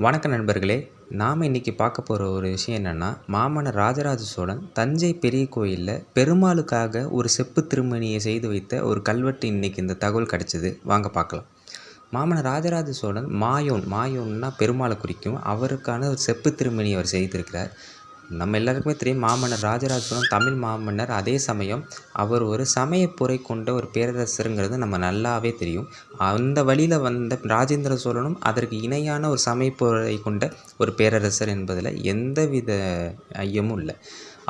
வணக்க நண்பர்களே! நாம் இன்னைக்கு பார்க்க போற ஒரு விஷயம் என்னன்னா, மாமன்னர் ராஜராஜ சோழன் தஞ்சை பெரிய கோயில்ல பெருமாளுக்காக ஒரு செப்பு திருமேனிய செய்து வைத்த ஒரு கல்வெட்டு இன்னைக்கு இந்த தகவல் கிடைச்சது. வாங்க பார்க்கலாம். மாமன்னர் ராஜராஜ சோழன் மாயோன்னா பெருமாளை குறிக்கும். அவருக்கான ஒரு செப்பு திருமேனி அவர் செய்திருக்கிறார். நம்ம எல்லாருக்குமே தெரியும் மாமன்னர் ராஜராஜ சோழன் தமிழ் மாமன்னர். அதே சமயம் அவர் ஒரு சமயப்புரை கொண்ட ஒரு பேரரசருங்கிறது நம்ம நல்லாவே தெரியும். அந்த வழியில வந்த ராஜேந்திர சோழனும் அதற்கு இணையான ஒரு சமயப்புரை கொண்ட ஒரு பேரரசர் என்பதில் எந்தவித ஐயமும் இல்லை.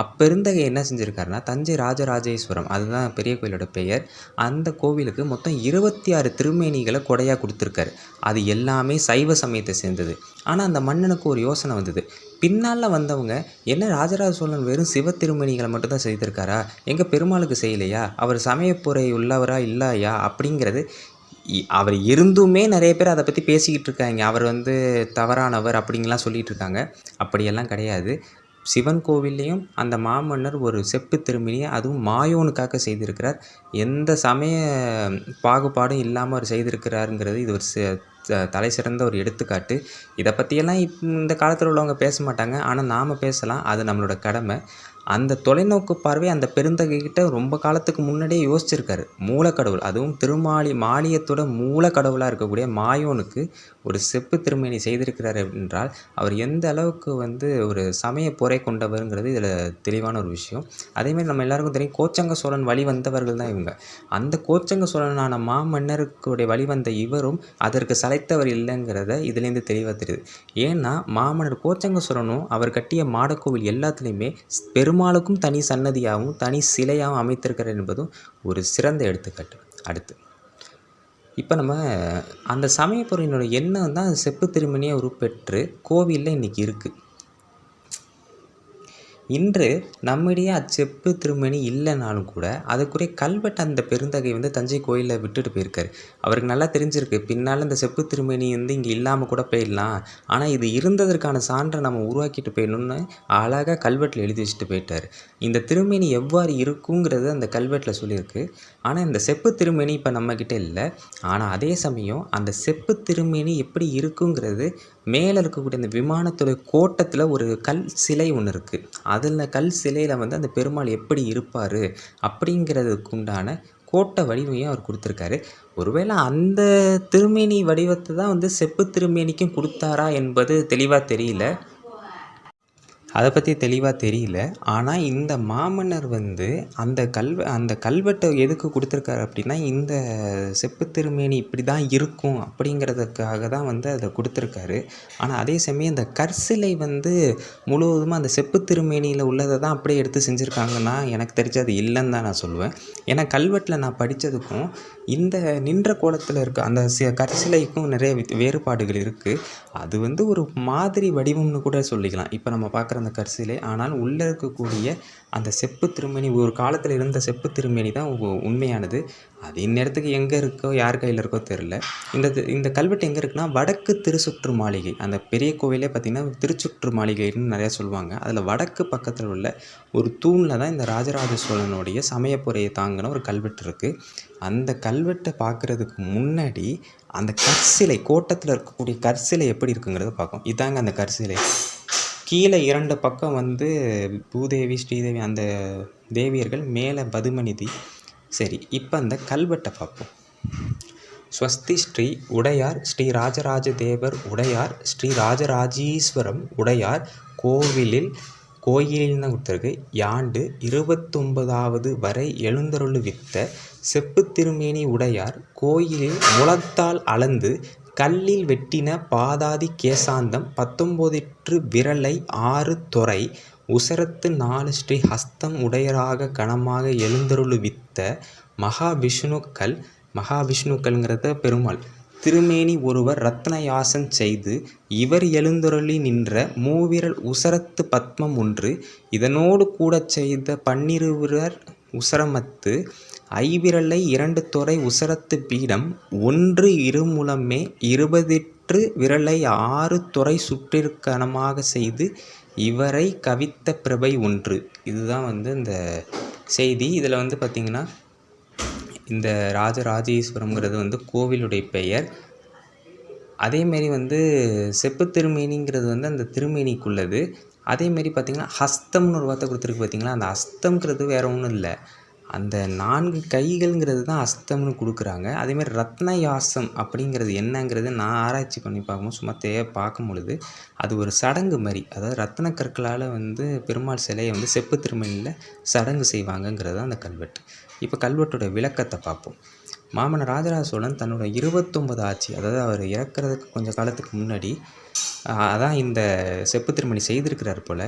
அப்பெருந்தகை என்ன செஞ்சுருக்காருன்னா, தஞ்சை ராஜராஜேஸ்வரம் அதுதான் பெரிய கோயிலோட பெயர். அந்த கோவிலுக்கு மொத்தம் 26 திருமேனிகளை கொடையாக கொடுத்துருக்காரு. அது எல்லாமே சைவ சமயத்தை சேர்ந்தது. ஆனால் அந்த மன்னனுக்கு ஒரு யோசனை வந்தது. பின்னால் வந்தவங்க என்ன ராஜராஜ சோழன் வெறும் சிவ திருமேனிகளை மட்டும் தான் செய்திருக்காரா, எங்கள் பெருமாளுக்கு செய்யலையா, அவர் சமயப்புரை உள்ளவரா இல்லையா அப்படிங்கிறது அவர் இருந்துமே நிறைய பேர் அதை பற்றி பேசிக்கிட்டு இருக்காங்க. அவர் தவறானவர் அப்படிங்கலாம் சொல்லிகிட்டு இருக்காங்க. அப்படியெல்லாம் கிடையாது. சிவன் கோவில்லையும் அந்த மாமன்னர் ஒரு செப்பு திருமேனியை அதுவும் மாயோனுக்காக செய்திருக்கிறார். எந்த சமய பாகுபாடும் இல்லாமல் அவர் செய்திருக்கிறாருங்கிறது இது ஒரு தலை சிறந்த ஒரு எடுத்துக்காட்டு. இதை பற்றியெல்லாம் இந்த காலத்தில் உள்ளவங்க பேச மாட்டாங்க. ஆனால் நாம் பேசலாம். அது நம்மளோட கடமை. அந்த தொலைநோக்கு பார்வை அந்த பெருந்தகைக்கிட்ட ரொம்ப காலத்துக்கு முன்னாடியே யோசிச்சிருக்காரு. மூலக்கடவுள் அதுவும் மாளியத்தோட மூலக்கடவுளாக இருக்கக்கூடிய மாயோனுக்கு ஒரு செப்பு திருமேனி செய்திருக்கிறார் என்றால் அவர் எந்த அளவுக்கு ஒரு சமய பொறை கொண்டவருங்கிறது இதில் தெளிவான ஒரு விஷயம். அதேமாதிரி நம்ம எல்லாருக்கும் தெரியும் கோச்சங்க சோழன் வழி வந்தவர்கள் தான் இவங்க. அந்த கோச்சங்க சோழனான மாமன்னருக்குடைய வழிவந்த இவரும் அதற்கு சளைத்தவர் இல்லைங்கிறத இதுலேருந்து தெளிவாக தெரியுது. ஏன்னா மாமன்னர் கோச்சங்க சோழனும் அவர் கட்டிய மாடக்கோவில் எல்லாத்துலேயுமே பெருமாளுக்கும் தனி சன்னதியாகவும் தனி சிலையாகவும் அமைத்திருக்கிறார் என்பதும் ஒரு சிறந்த எடுத்துக்காட்டு. அடுத்து இப்போ நம்ம அந்த சமயப்புறையினோட எண்ணம் தான் செப்பு திருமேனியாக உருப்பெற்று கோவிலில் இன்றைக்கி இருக்குது. இன்று நம்மிடையே அச்செப்பு திருமேனி இல்லைனாலும் கூட அதுக்குரிய கல்வெட்டு அந்த பெருந்தகை தஞ்சை கோயிலில் விட்டுட்டு போயிருக்காரு. அவருக்கு நல்லா தெரிஞ்சிருக்கு பின்னால் இந்த செப்பு திருமேனி இங்கே இல்லாமல் கூட போயிடலாம். ஆனால் இது இருந்ததற்கான சான்றை நம்ம உருவாக்கிட்டு போயிடணும்னு அழகாக கல்வெட்டில் எழுதி வச்சுட்டு போயிட்டார். இந்த திருமேனி எவ்வாறு இருக்குங்கிறது அந்த கல்வெட்டில் சொல்லியிருக்கு. ஆனால் இந்த செப்பு திருமேனி இப்போ நம்மக்கிட்ட இல்லை. ஆனால் அதே சமயம் அந்த செப்பு திருமேனி எப்படி இருக்குங்கிறது மேலே இருக்கக்கூடிய அந்த விமானத்துடைய கோட்டத்தில் ஒரு கல் சிலை ஒன்று இருக்குது. அதில் கல் சிலையில் அந்த பெருமாள் எப்படி இருப்பார் அப்படிங்கிறதுக்கு உண்டான கோட்டை வடிவையும் அவர் கொடுத்துருக்காரு. ஒருவேளை அந்த திருமேனி வடிவத்தை தான் செப்பு திருமேனிக்கும் கொடுத்தாரா என்பது தெளிவாக தெரியல. அதை பற்றி தெளிவாக தெரியல. ஆனால் இந்த மாமன்னர் அந்த கல்வெட்டை எதுக்கு கொடுத்துருக்காரு அப்படின்னா, இந்த செப்பு திருமேனி இப்படி தான் இருக்கும் அப்படிங்கிறதுக்காக தான் அதை கொடுத்துருக்காரு. ஆனால் அதே சமயம் இந்த கற்சிலை முழுவதுமாக அந்த செப்பு திருமேனியில் உள்ளதை தான் அப்படியே எடுத்து செஞ்சுருக்காங்கன்னா எனக்கு தெரிஞ்சு அது இல்லைன்னு தான் நான் சொல்லுவேன். ஏன்னா கல்வெட்டில் நான் படித்ததுக்கும் இந்த நின்ற கோலத்தில் இருக்க அந்த கற்சிலைக்கும் நிறைய வேறுபாடுகள் இருக்குது. அது ஒரு மாதிரி வடிவம்னு கூட சொல்லிக்கலாம். இப்போ நம்ம பார்க்குற அந்த கற்சிலை, ஆனால் உள்ளே இருக்கக்கூடிய அந்த செப்பு திருமேனி ஒரு காலத்தில் இருந்த செப்பு திருமேனி தான் உண்மையானது. அது இந்நேரத்துக்கு எங்கே இருக்கோ யார் கையில் இருக்கோ தெரில. இந்த கல்வெட்டு எங்கே இருக்குன்னா வடக்கு திருச்சுற்று மாளிகை. அந்த பெரிய கோவிலே பார்த்திங்கன்னா திருச்சுற்று மாளிகைன்னு நிறையா சொல்லுவாங்க. அதில் வடக்கு பக்கத்தில் உள்ள ஒரு தூணில் தான் இந்த ராஜராஜ சோழனுடைய சமயப்புரையை தாங்கின ஒரு கல்வெட்டு இருக்குது. அந்த கல்வெட்டை பார்க்குறதுக்கு முன்னாடி அந்த கற்சிலை கோட்டத்தில் இருக்கக்கூடிய கற்சிலை எப்படி இருக்குங்கிறத பார்க்கும். இதாங்க அந்த கற்சிலை. கீழே 2 பக்கம் பூதேவி ஸ்ரீதேவி அந்த தேவியர்கள், மேலே பதுமநிதி. சரி, இப்போ அந்த கல்வெட்டை பார்ப்போம். ஸ்வஸ்தி ஸ்ரீ உடையார் ஸ்ரீ ராஜராஜ தேவர் உடையார் ஸ்ரீ ராஜராஜீஸ்வரம் உடையார் கோயிலில் தான் கொடுத்துருக்கு. யாண்டு 29வது வரை எழுந்தருளுவித்த செப்பு திருமேனி உடையார் கோயிலில் முழத்தால் அளந்து கல்லில் வெட்டின பாதாதி கேசாந்தம் 19 விரலை 6 தொரை உசரத்து 4 ஸ்ரீ ஹஸ்தம் உடையராக கணமாக எழுந்தருளுவித்த மகாவிஷ்ணுக்கள்ங்கிறத பெருமாள் திருமேனி ஒருவர் ரத்னயாசன் செய்து இவர் எழுந்தருளி நின்ற மூவிரல் உசரத்து பத்மம் ஒன்று இதனோடு கூட செய்த 12 உசரமத்து ஐவிரலை 2 தொரை உசரத்து பீடம் 1 இருமுலமே 28 விரலை 6 தொரை சுற்றிற்கணமாக செய்து இவரை கவித்த பிரபை ஒன்று. இதுதான் இந்த செய்தி. இதில் பார்த்திங்கன்னா இந்த ராஜராஜேஸ்வரம்ங்கிறது கோவிலுடைய பெயர். அதேமாரி வந்து செப்பு திருமேனிங்கிறது வந்து அந்த திருமேனிக்குள்ளது. அதேமாரி பார்த்தீங்கன்னா, ஹஸ்தம்னு ஒரு வார்த்தை குடுத்துருக்கு பார்த்தீங்களா? அந்த ஹஸ்தம்ங்கிறது வேற ஒண்ணும் இல்ல. அந்த 4 கைகள்ங்கிறது தான் அஸ்தம்னு குடுக்குறாங்க. அதேமாரி ரத்னயாசம் அப்படிங்கிறது என்னங்கிறது நான் ஆராய்ச்சி பண்ணி பார்க்கும்போது சும்மா பார்க்கும்பொழுது, அது ஒரு சடங்கு மாரி. அதாவது ரத்தின கற்களால வந்து பெருமாள் சிலைய வந்து செப்பு திருமேனில சடங்கு செய்வாங்கங்கிறது தான் அந்த கல்வெட்டு. இப்ப கல்வெட்டோட விளக்கத்த பார்ப்போம். மாமன்னர் ராஜராஜ சோழன் தன்னோட 29 ஆட்சி, அதாவது அவர் இறக்கறதுக்கு கொஞ்சம் காலத்துக்கு முன்னாடி, அதான் இந்த செப்பு திருமேனி செய்திருக்கிறார் போல.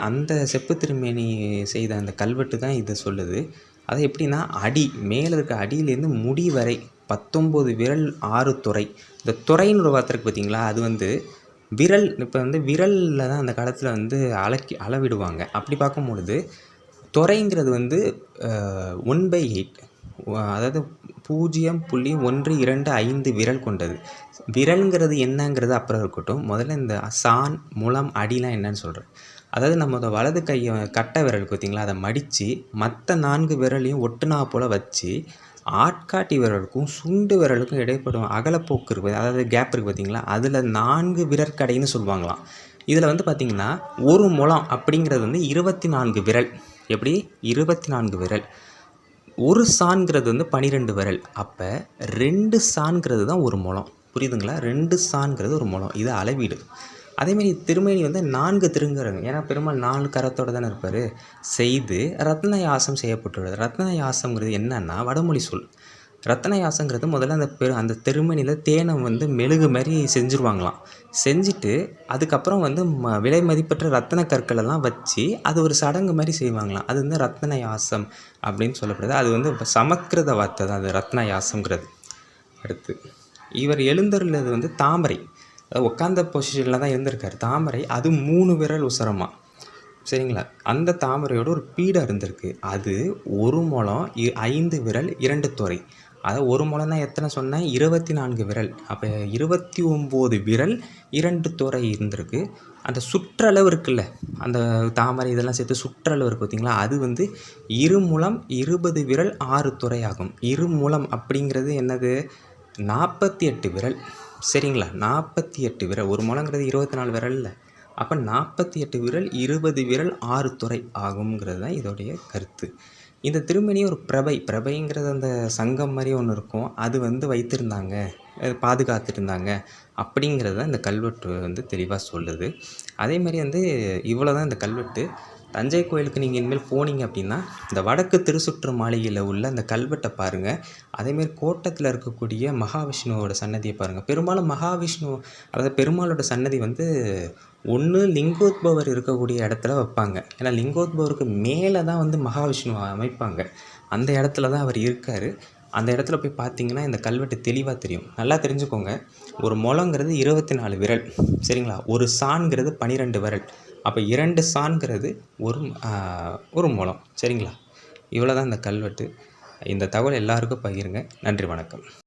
அந்த செப்பு திருமேனி செய்த அந்த கல்வெட்டு தான் இத சொல்லுது. அது எப்படின்னா, மேல இருக்க அடியிலேருந்து முடி வரை 19 விரல் 6 துறை. இந்த துறைன்னு ஒரு வார்த்தை இருக்கு பார்த்தீங்களா? அது வந்து விரல். இப்ப வந்து விரல்ல தான் அந்த காலத்துல வந்து அளவிடுவாங்க. அப்படி பார்க்கும்பொழுது, துறைங்கிறது வந்து 1/8. அதாவது 0.125 விரல் கொண்டது. விரல்ங்கிறது என்னங்கிறது அப்புறம் இருக்கட்டும். முதல்ல இந்த சான், முலம், அடிலாம் என்னன்னு சொல்றேன். அதாவது நம்ம வலது கைய கட்டை விரல் இருக்கு பார்த்தீங்களா? அத மடிச்சு, மத்த 4 விரலையும் ஒட்டுனா போல வச்சு, ஆட்காட்டி விரலுக்கும், சுண்டு விரலுக்கும் இடைப்படும் அகலப்போக்கு இருக்கு. அதாவது கேப் இருக்கு பார்த்தீங்களா? அதுல 4 விரற்கடைன்னு சொல்லுவாங்களாம். இதுல வந்து பார்த்தீங்கன்னா, 1 முழம் அப்படிங்கிறது வந்து 24 விரல். எப்படி? 24 விரல். 1 சான்ங்கிறது வந்து 12 விரல். அப்ப 2 சான்ங்கிறது தான் 1 முழம். புரியுதுங்களா? 2 சான்ங்கிறது 1 முழம். இது அளவீடு. அதேமாரி திருமேனி வந்து 4 திருங்கரங்க. ஏன்னா பெருமாள் 4 கரத்தோட தானே இருப்பாரு. செய்து ரத்னயாசம் செய்யப்பட்டுள்ளது. ரத்னயாசம்ங்கிறது என்னன்னா வடமொழி சொல். ரத்னயாசங்கிறது முதல்ல அந்த திருமேனில தேனை வந்து மெழுகு மாரி செஞ்சுருவாங்களாம். செஞ்சுட்டு அதுக்கப்புறம் வந்து விலை மதிப்பற்ற ரத்தின கற்கள் எல்லாம் வச்சு அது ஒரு சடங்கு மாரி செய்வாங்களாம். அது வந்து ரத்னயாசம் அப்படின்னு சொல்லப்படுது. அது வந்து சமஸ்கிருத வார்த்தை தான் அது ரத்னயாசம்ங்கிறது. அடுத்து இவர் எழுந்தருளது வந்து தாமரை. உட்காந்த பொசிஷனில் தான் இருந்திருக்காரு. தாமரை அது 3 விரல் உசரமா. சரிங்களா? அந்த தாமரையோட ஒரு பீடம் இருந்திருக்கு. அது 1 முழம் 5 விரல் 2 துறை. அதாவது 1 முழம்னா எத்தனை சொன்னேன்? 24 விரல். அப்ப 29 விரல் 2 துறை இருந்திருக்கு. அந்த சுற்றளவு இருக்குல்ல, அந்த தாமரை இதெல்லாம் சேர்த்து சுற்றளவு இருக்கு பார்த்தீங்களா? அது வந்து 2 முழம் 20 விரல் 6 துறை ஆகும். 2 முழம் அப்படிங்கிறது என்னது? 48 விரல். சரிங்களா? 48 விரல். 1 முழங்கிறது 24 விரல்ல. அப்ப 48 விரல் 20 விரல் 6 துறை ஆகும்ங்கிறது தான் இதோடைய கருத்து. இந்த திருமேனி ஒரு பிரபைங்கிறது அந்த சங்கம் மாரி ஒண்ணு இருக்கும். அது வந்து வைத்திருந்தாங்க. பாதுகாத்துருந்தாங்க. அப்படிங்கிறது தான் இந்த கல்வெட்டு வந்து தெளிவா சொல்லுது. அதேமாரி வந்து இவ்வளோ தான் இந்த கல்வெட்டு. தஞ்சை கோயிலுக்கு நீங்க இனிமேல் போனீங்க அப்படின்னா, இந்த வடக்கு திருச்சுற்று மாளிகையில உள்ள அந்த கல்வெட்ட பாருங்க. அதேமாரி கோட்டத்துல இருக்கக்கூடிய மகாவிஷ்ணுவோட சன்னதிய பாருங்க. பெரும்பாலும் அதாவது பெருமாளோட சன்னதி வந்து ஒண்ணு லிங்கோத்பவர் இருக்கக்கூடிய இடத்துல வைப்பாங்க. ஏன்னா லிங்கோத்பவருக்கு மேல தான் வந்து மகாவிஷ்ணுவ அமைப்பாங்க. அந்த இடத்துல தான் அவர் இருக்காரு. அந்த இடத்துல போய் பார்த்தீங்கன்னா, இந்த கல்வெட்டு தெளிவா தெரியும். நல்லா தெரிஞ்சுக்கோங்க. ஒரு முழங்கிறது 24 விரல். சரிங்களா? ஒரு சான்ங்கிறது 12 விரல். அப்ப 2 சான்ங்கிறது ஒரு முழம். சரிங்களா? இவ்வளோ தான் இந்த கல்வெட்டு. இந்த தகவல் எல்லாருக்கும் பகிருங்க. நன்றி, வணக்கம்.